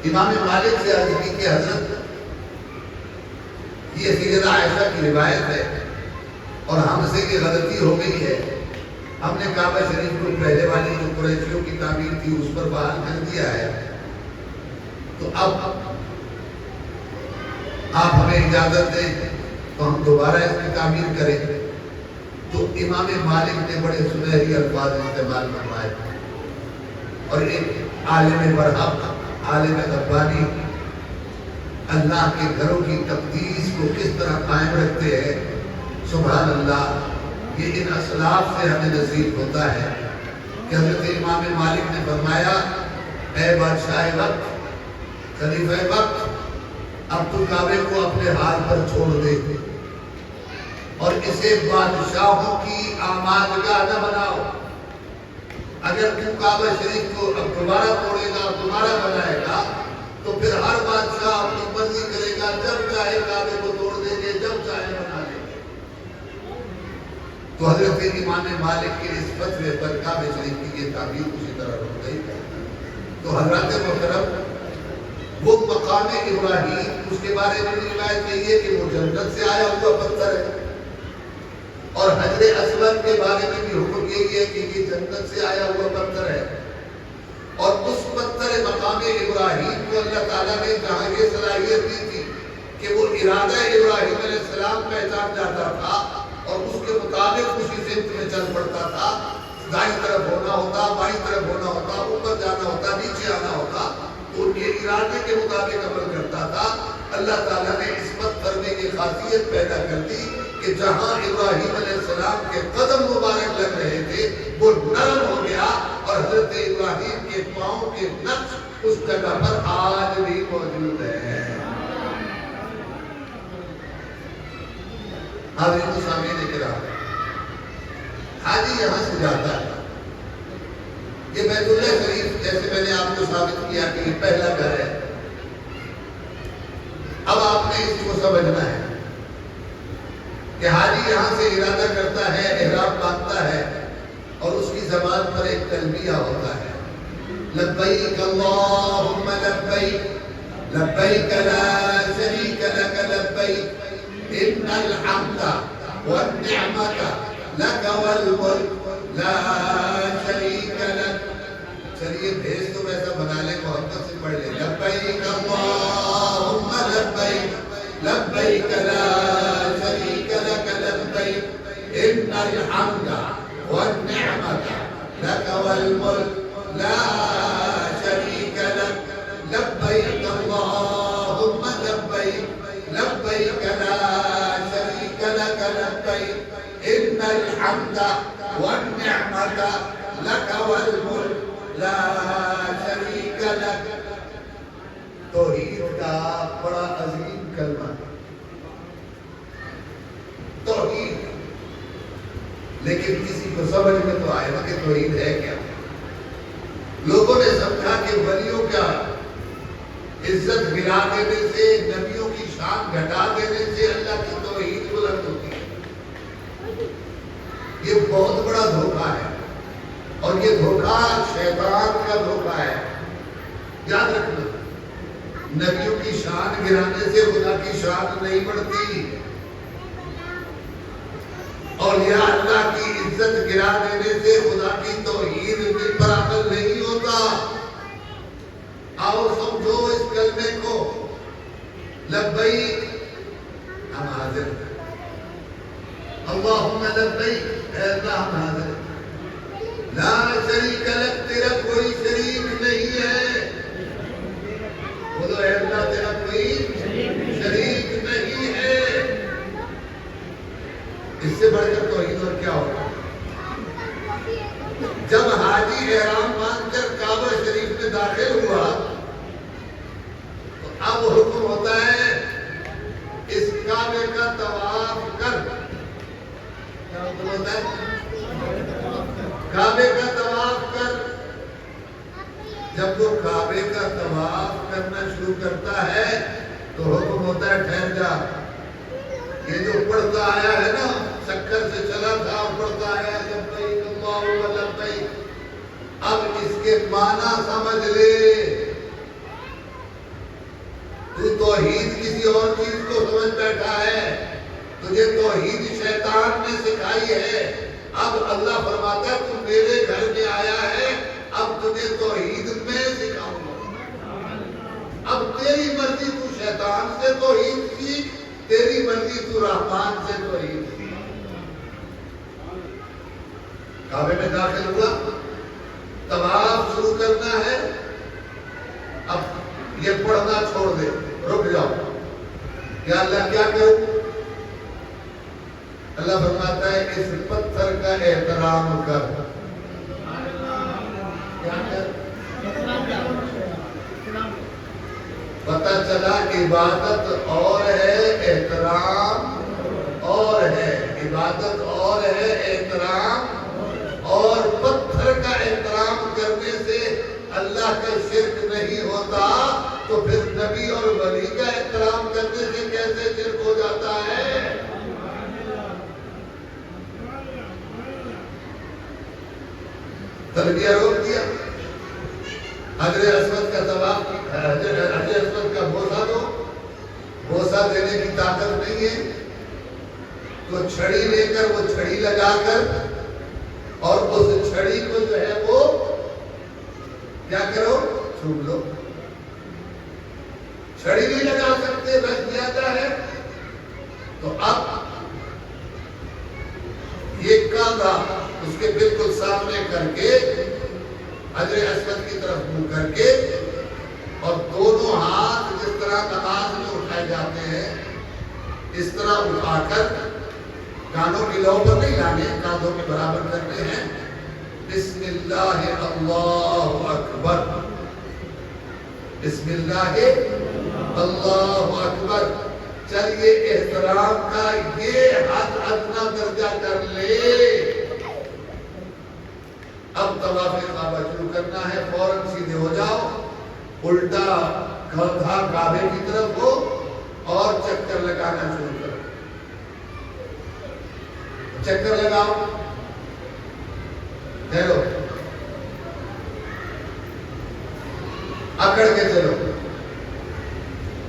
امام مالک سے عرض کی کہ حضرت یہ سیدہ عائشہ کی روایت ہے اور ہم سے یہ غلطی ہو گئی ہے. ہم نے کعبہ شریف کو پہلے والی جو قریشیوں کی تعمیر تھی اس پر بحال کر دیا ہے، تو اب آپ ہمیں اجازت دیں تو ہم دوبارہ اس کی تعمیر کریں. تو امام مالک نے بڑے سنہری الفاظ استعمال فرمائے اور ایک عالم برحق، عالم ربانی اللہ کے گھروں کی تقدیس کو کس طرح قائم رکھتے ہیں. سبحان اللہ، یہ ان اسلاف سے ہمیں نصیب ہوتا ہے کہ حضرت امام مالک نے فرمایا اے بادشاہ وقت، خلیفہ وقت، اب تو کعبے کو اپنے حال پر چھوڑ دے اور اسے بادشاہوں کی آمادگاہ نہ بناؤ. اگر تو کعبہ شریف کو اب دوبارہ توڑے گا، دوبارہ بنائے گا، تو پھر ہر بادشاہ اپنی مرضی کرے گا، جب چاہے کعبے کو توڑ دیں گے، جب چاہے بنا لیں گے۔ تو حضرت امام مالک کے اس فتوے پر کعبہ شریف کی یہ تعبیر اسی طرح رک گئی۔ تو حضرات محترم، وہ مقام ابراہیم، اس کے بارے میں بھی روایت یہی ہے کہ وہ جنت سے آیا ہوا پتھر ہے، اور حجر اسود کے بارے میں بھی حکم یہی ہے کہ یہ جنت سے آیا ہوا پتھر ہے۔ اور اس پتھر مقام ابراہیم کو اللہ تعالیٰ نے جہاں یہ صلاحیت دی تھی کہ وہ ارادہ ابراہیم علیہ السلام پہچان جاتا تھا اور اس کے مطابق اسی سمت میں چل پڑتا تھا، دائیں طرف ہونا ہوتا، بائیں طرف ہونا ہوتا، اوپر جانا ہوتا، نیچے آنا ہوتا، تو ان کے ارادے کے مطابق عمل کرتا تھا۔ اللہ تعالیٰ نے اس پتھر میں یہ خاصیت پیدا کر دی کہ جہاں ابراہیم علیہ السلام کے قدم مبارک لگ رہے تھے وہ نرم ہو گیا، اور حضرت ابراہیم کے پاؤں کے نقش اس جگہ پر آج بھی موجود ہے۔ حاضرین و سامعین کرام، حاجی یہاں سے جاتا ہے، یہ بیت اللہ شریف جیسے میں نے آپ کو ثابت کیا کہ یہ پہلا گھر ہے۔ اب آپ نے اس کو سمجھنا ہے کہ حاجی یہاں سے ارادہ کرتا ہے، احرام باندھتا ہے، اور اس کی زبان پر ایک تلبیہ ہوتا ہے، لبیک اللہم لبیک لبیک لا شریک لک لبیک ان الحمد والنعمت لک والملک لا شریک لک۔ چلیے بھیج تو ویسا بنا لیں، محبت سے پڑھ لیں، لبیک اللہم لبیک لبیک لا شریک لک لبیک ان الحمد والنعمت لک والملک لا شریک لک لبیک اللہم لبیک لبیک لا شریک لک لبیک ان الحمد والنعمت لک والملک لا شریک لک۔ توحید کا بڑا عظیم کلمہ ہے، توحید، لیکن کسی کو سمجھ میں تو آئے نا کہ توحید ہے کیا۔ لوگوں نے سمجھا کہ ولیوں کا عزت گرا دینے سے، نبیوں کی شان گھٹا دینے سے اللہ کی توحید بلند ہوتی ہے۔ یہ بہت بڑا دھوکہ ہے، اور یہ دھوکہ شیطان کا دھوکہ ہے۔ یاد رکھنا، نبیوں کی شان گرانے سے خدا کی شان نہیں بڑھتی، اور یا اللہ کی عزت گرا دینے سے خدا کی توحید دل پر عمل نہیں ہوتا۔ آؤ سمجھو اس کلمے کو، لبیک، ہم حاضر ہیں، اللہم لبیک، اے اللہ ہم حاضر ہیں، لا شریک لک، تیرا کوئی شریک نہیں ہے، بولو اے اللہ تیرا کوئی شریک نہیں ہے۔ اس سے بڑھ کر توحید اور کیا ہوگا؟ جب حاجی احرام باندھ کر کعبہ شریف میں داخل ہوا تو اب حکم ہوتا ہے اس کعبے کا طواف کر۔ کیا حکم ہوتا ہے؟ کعبے کا طواف کر۔ جب وہ کعبے کا طواف کرنا شروع کرتا ہے تو حکم ہوتا ہے ٹھہر جا، یہ جو پڑھتا آیا ہے نا، شکر سے چلا تھا، پڑھتا آیا لبیک اللہم لبیک، اب اس کے معنی سمجھ لے۔ تو توحید کسی اور چیز کو سمجھ بیٹھا ہے، تجھے توحید شیطان نے سکھائی ہے۔ اب اللہ فرماتا ہے تو میرے گھر میں آیا ہے، اب تجھے توحید میں سکھاؤں گا۔ اب تیری مرضی، تو شیطان سے توحید سیکھ، تیری مرضی تو رحمان سے توحید سیکھ۔ کعبے میں داخل ہوا، طواف شروع کرنا ہے، اب یہ پڑھنا چھوڑ دے، رک جاؤ، یا اللہ کیا کروں؟ اللہ فرماتا ہے اس پتھر کا احترام کر۔ کیا کر؟ پتہ چلا عبادت اور ہے، احترام اور ہے، عبادت اور ہے، احترام اور پتھر کا احترام اللہ کا شرک نہیں ہوتا تو پھر نبی اور ولی کا احترام کرنے سے کیسے شرک ہو جاتا ہے؟ تلبیہ روک دیا، حجر اسود کا طواف، حجر اسود کا بوسہ دو، بوسہ دینے کی طاقت نہیں ہے تو چھڑی لے کر وہ چھڑی لگا کر اور اس چھڑی کو جو ہے وہ کیا کرو، چھوڑ لو۔ چھڑی نہیں لگا سکتے، رکھ جاتا ہے تو اب یہ کاندھا اس کے بالکل سامنے کر کے حجر اسود کی طرف منہ کر کے اور دونوں ہاتھ جس طرح نماز میں اٹھائے جاتے ہیں اس طرح اٹھا کر کانوں کی لو پر نہیں لانے، کاندھوں کے برابر کرنے ہیں۔ بسم اللہ اللہ اکبر، بسم اللہ اللہ اکبر۔ چلیے احترام کا یہ حد ادنا درجہ کر لے، اب طواف کعبہ شروع کرنا ہے، فوراً سیدھے ہو جاؤ، الٹا کندھا کعبے کی طرف ہو اور چکر لگانا شروع کرو۔ چکر لگاؤ، ٹھہرو، اکڑ کے چلو۔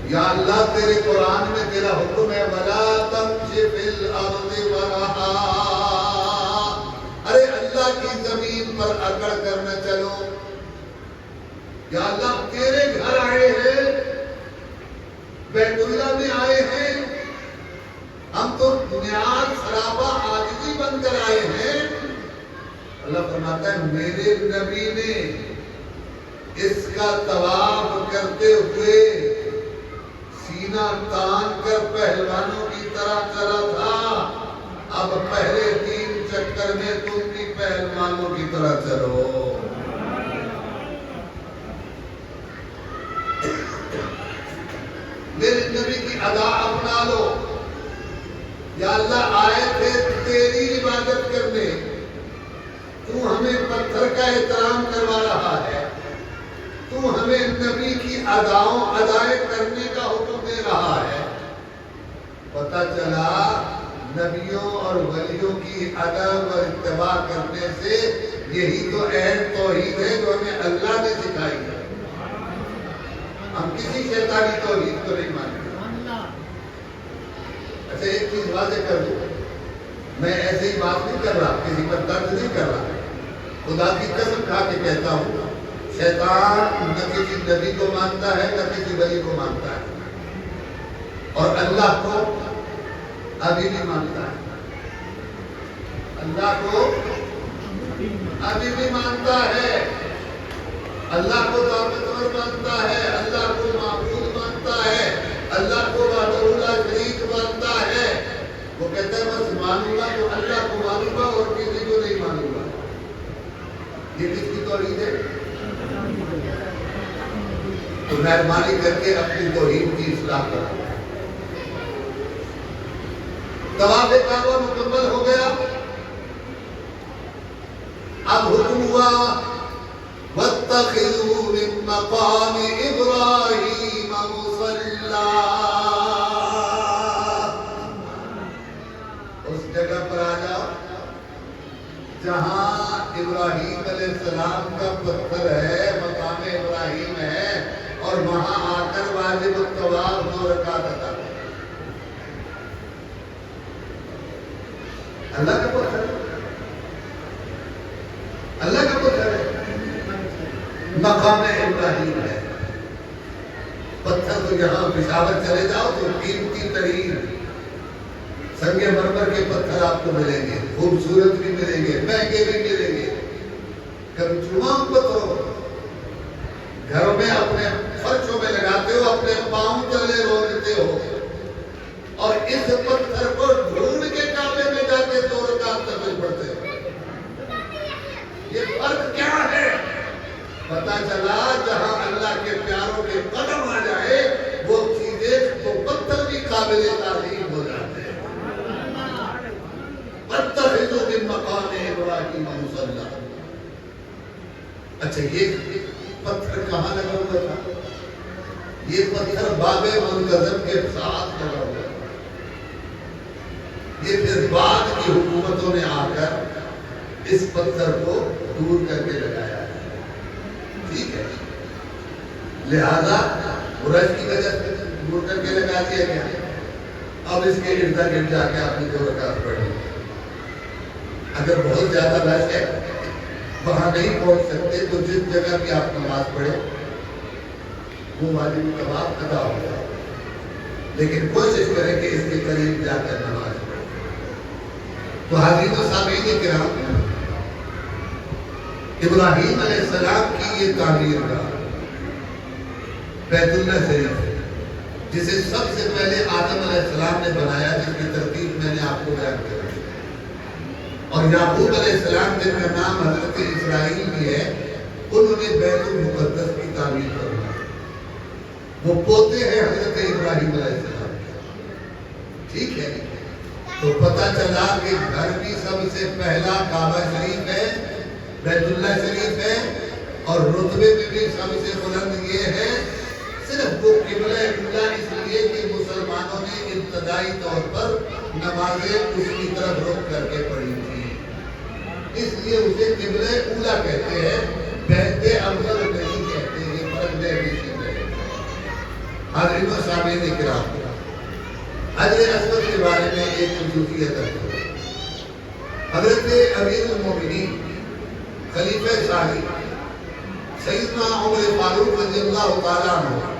یا اللہ تیرے قرآن میں تیرا حکم ہے وَلَا تَمْشِ فِي الْأَرْضِ مَرَحًا، ارے اللہ کی زمین پر اکڑ کر نہ چلو۔ یا اللہ تیرے گھر آئے ہیں، بیت اللہ میں آئے ہیں، ہم تو نیاز سراپا عاجزی بن کر آئے ہیں۔ اللہ فرماتا ہے میرے نبی نے اس کا طواف کرتے ہوئے سینہ تان کر پہلوانوں کی طرح چلا تھا، اب پہلے 3 چکر میں تم بھی پہلوانوں کی طرح چلو۔ میرے نبی کی ادا اپنا لو۔ یا اللہ آئے تھے تیری عبادت کرنے، تو ہمیں پتھر کا احترام کروا رہا ہے، تو ہمیں نبی کی ادائیں کرنے کا حکم دے رہا ہے۔ پتہ چلا نبیوں اور ولیوں کی ادا و اتباع کرنے سے یہی تو عین توحید ہے جو ہمیں اللہ نے سکھائی ہے۔ ہم کسی شیطانی توحید کو نہیں مانتے۔ اچھا ایک چیز واضح کر دوں، میں ایسے ہی بات نہیں کر رہا، کسی پر درد نہیں کر رہا، خدا کی قسم کھا کے کہتا ہوں شیطان نہ کسی نبی کو مانتا ہے نہ کسی ولی کو مانتا ہے، اور اللہ کو ابھی بھی مانتا ہے، اللہ کو ابھی بھی مانتا ہے، اللہ کو طاقتور مانتا ہے، اللہ کو معبود مانتا ہے، اللہ کو وحدہ لا شریک مانتا ہے۔ وہ کہتا ہے بس مانوں گا تو اللہ کو مانوں گا اور کسی کو نہیں مانوں گا۔ یہ کس کی توحید ہے؟ تو مہربانی کر کے اپنی توحید کی اصلاح کرو۔ طواف کعبہ مکمل ہو گیا، اب حکم ہوا وَاتَّخِذُوا مِن مَّقَامِ إِبْرَاهِيمَ مُصَلًّى، اس جگہ پر آ جاؤ جہاں ابراہیم علیہ السلام کا پتھر ہے، مقام ابراہیم ہے، اور وہاں آ کر واجب الطواف 2 رکعت ادا کرو۔ اللہ کا پتھر، اللہ کا پتھر ہے، مقام ابراہیم ہے۔ پتھر تو یہاں پشاور چلے جاؤ تو قیمتی ترین سنگ مرمر کے پتھر آپ کو ملیں گے، خوبصورت بھی ملیں گے، مہنگے بھی ملیں گے۔ کبھی چوما ان پتھروں، گھروں میں اپنے فرشوں میں لگاتے ہو، اپنے پاؤں تلے روکتے ہو، اور اس پتھر کو ڈھونڈ کے کعبے میں جا کے 2 رکعت نفل پڑھتے ہو۔ یہ فرق کیا ہے؟ پتہ چلا جہاں اللہ کے پیاروں کے قدم آ جائے وہ چیزیں تو پتھر بھی قابل تعظیم ہو جاتے ہیں۔ وَاتَّخِذُوا مِن مَّقَامِ إِبْرَاهِيمَ مُصَلًّى۔ اچھا یہ پتھر کہاں لگا ہوا تھا؟ یہ پتھر باب منتظم کے ساتھ لگا ہوا تھا. یہ پھر بعد کی حکومتوں نے آ کر اس پتھر کو دور کر کے لگایا ہے. ٹھیک ہے، لہذا برش کی وجہ سے دور کر کے لگا دیا گیا. اب اس کے ارد گرد جا کے آپ نے 2 رکعت پڑھی. اگر بہت زیادہ رش ہے، وہاں نہیں پہنچ سکتے، تو جس جگہ بھی آپ نماز پڑھے وہ واجب طواف ادا ہو جائے. لیکن کوشش کریں کہ اس کے قریب جا کر نماز پڑھیں. تو حاضرین و سامعین کرام، ابراہیم علیہ السلام کی یہ تعمیر کا بیت اللہ شریف ہے، جسے سب سے پہلے آدم علیہ السلام نے بنایا، جس کی ترتیب میں نے آپ کو بیان کر دی. اور یعقوب علیہ السلام جن کا نام حضرت اسرائیل بھی ہے، انہوں نے بیت المقدس کی تعمیر کرنا. وہ پوتے ہیں حضرت ابراہیم علیہ السلام. ٹھیک ہے، تو پتہ چلا کہ گھر بھی سب سے پہلا کعبہ شریف ہے، بیت اللہ شریف ہے، اور رتبے میں بھی سب سے بلند یہ ہے. صرف وہ قبلہ اولیٰ اس لیے کہ مسلمانوں نے ابتدائی طور پر نمازیں اس کی طرف رخ کر کے پڑھی تھی، اس لیے اسے قبلہ اولیٰ کہتے ہیں، بیت اول نہیں کہتے. یہ فرق ڈیفینیشن ہے. حاضرین و سامعین کرام، حجر اسود کے بارے میں ایک خصوصیت ہے. حضرت امیر المومنین خلیفہ ثانی سیدنا عمر فاروق رضی اللہ تعالیٰ عنہ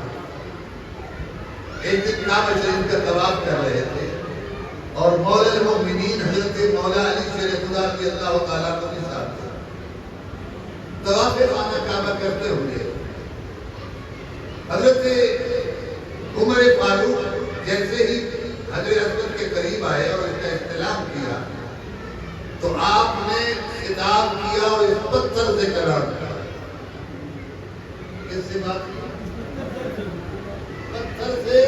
ایک دن کعبہ شریف کا طواف کر رہے تھے، اور مولا المؤمنین حضرت مولا علی شیر خدا رضی اللہ تعالیٰ عنہ کے ساتھ تھے. طواف خانہ کعبہ کرتے ہوئے حضرت عمر فاروق جیسے ہی حجر اسود کے قریب آئے اور اس کا استلام کیا، تو آپ نے خطاب کیا اور اس پتھر سے کلام کیا. کس سے بات کی؟ پتھر سے.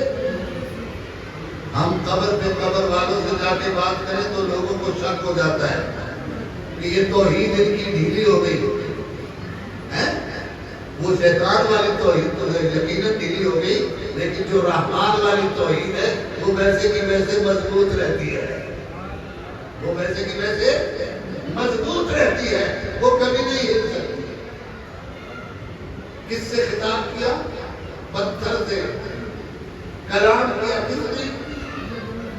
ہم قبر پہ قبر والوں سے جا کے بات کریں تو لوگوں کو شک ہو جاتا ہے کہ یہ توحید ان کی ڈھیلی ہو گئی ہے. وہ شیطان والی توحید تو یقیناً ڈھیلی ہو گئی، لیکن جو رحمان والی توحید ہے وہ ویسے کی ویسے مضبوط رہتی ہے. وہ ویسے کی ویسے مضبوط رہتی ہے، وہ کبھی نہیں ہل سکتی. کس سے خطاب کیا؟ پتھر سے کلام کیا. کس نے؟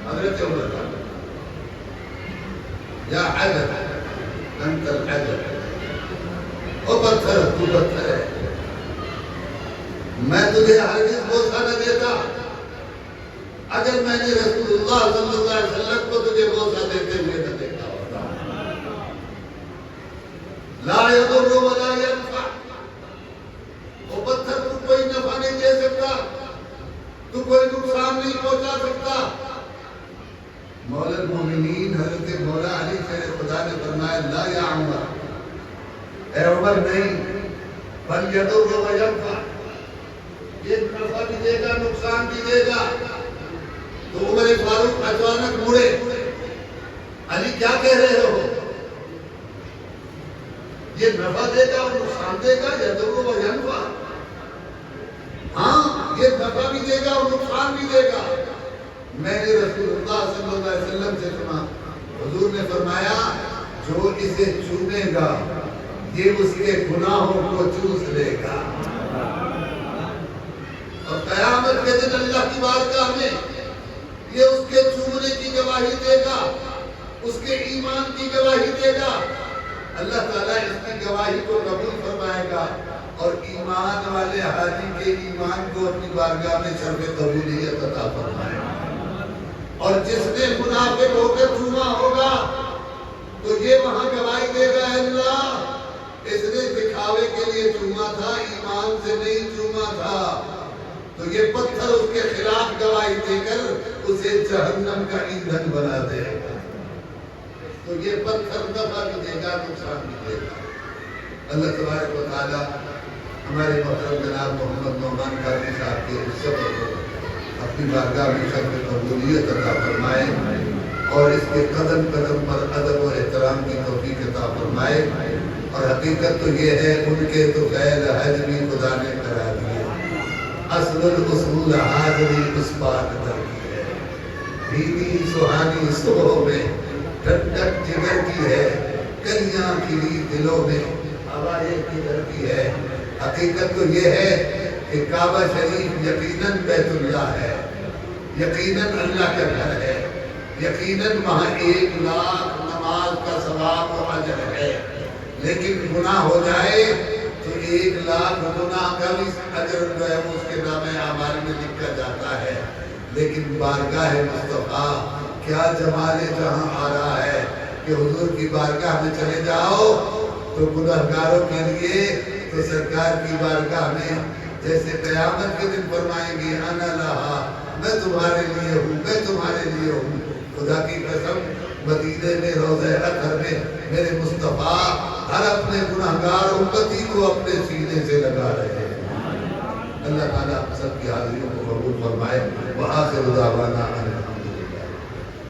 حضرت عمر. یا حجر انت الحجر، او پتھر تو پتھر ہے، میں تجھے ہرگز بوسہ نہ دیتا اگر میں نے رسول اللہ صلی اللہ علیہ وسلم کو تجھے بوسہ دیتے ہوئے نہ دیکھا ہوتا. لا یضر ولا ینفع، وہ پتھر تو کوئی نفع نہیں دے سکتا، تو کوئی نقصان نہیں پہنچا سکتا. مولا المومنین حضرت مولا علی شیر خدا نے فرمایا لا یا عمر، اے عمر نہیں، بل یضر وینفع، یہ نفع بھی دے گا نقصان بھی دے گا. تو عمر فاروق اچانک مڑے، علی کیا کہہ رہے ہو؟ یہ نفع دے گا اور نقصان دے گا، یضر وینفع. ہاں، یہ نفع بھی دے گا اور نقصان بھی دے گا. میں نے رسول اللہ صلی اللہ علیہ وسلم سے سنا، حضور نے فرمایا جو اسے چومے گا یہ اس کے گناہوں کو چوس لے گا، اور قیامت کے دن اللہ کی بارگاہ میں یہ اس کے چومنے کی گواہی دے گا، اس کے ایمان کی گواہی دے گا. اللہ تعالیٰ اس کی گواہی کو قبول فرمائے گا، اور ایمان والے حاجی کے ایمان کو اپنی بارگاہ میں شرف قبولیت عطا فرمائے گا. اور جس نے منافق ہو کر چوما ہوگا تو یہ وہاں گواہی دے گا، اللہ اس نے دکھاوے کے لیے چوما تھا، ایمان سے نہیں چوما تھا. تو یہ پتھر اس کے خلاف گواہی دے کر اسے جہنم کا ایندھن بنا دے گا. تو یہ پتھر نفع بھی دے گا نقصان بھی دے گا. اللہ تبارک و تعالی ہمارے محترم جناب محمد نعمان قادری صاحب کے اس سفر کو اپنی بارگاہ میں شرف قبولیت عطا فرمائے، اور اس کے قدم قدم پر ادب و احترام کی توفیق عطا فرمائے. اور حقیقت تو یہ ہے ان کے تو غیر حج بھی خدا نے کرا دیے. اصل الاصول حاضری اس پاک در کی ہے. بھیگی سہانی صبح میں ٹھنڈک جگر کی ہے. کلیاں کھلی دلوں میں ہوائیں کدھر کی ہے. حقیقت تو یہ ہے کہ کعبہ شریف یقیناً بیت اللہ ہے, یقیناً اللہ کا گھر ہے, یقیناً وہاں 1,00,000 نماز کا ثواب و اجر ہے. لیکن گناہ ہو جائے تو 1,00,000 گناہ کا بھی اجر جو ہے اس کے نام اعمال میں لکھا جاتا ہے. لیکن بارگاہ مصطفیٰ کیا جمال جہاں آ رہا ہے کہ حضور کی بارگاہ میں چلے جاؤ تو گنہگاروں کے لیے تو سرکار کی بارگاہ میں جیسے قیامت کے دن فرمائیں گے انا لہا, میں تمہارے لیے ہوں, میں تمہارے لیے ہوں. خدا کی قسم مدینے میں روضہ اطہر میں میرے مصطفیٰ ہر اپنے گنہگار امتی کو اپنے سینے سے لگا رہے ہیں. اللہ تعالیٰ سب کی حاضریوں کو قبول فرمائے. وآخر دعوانا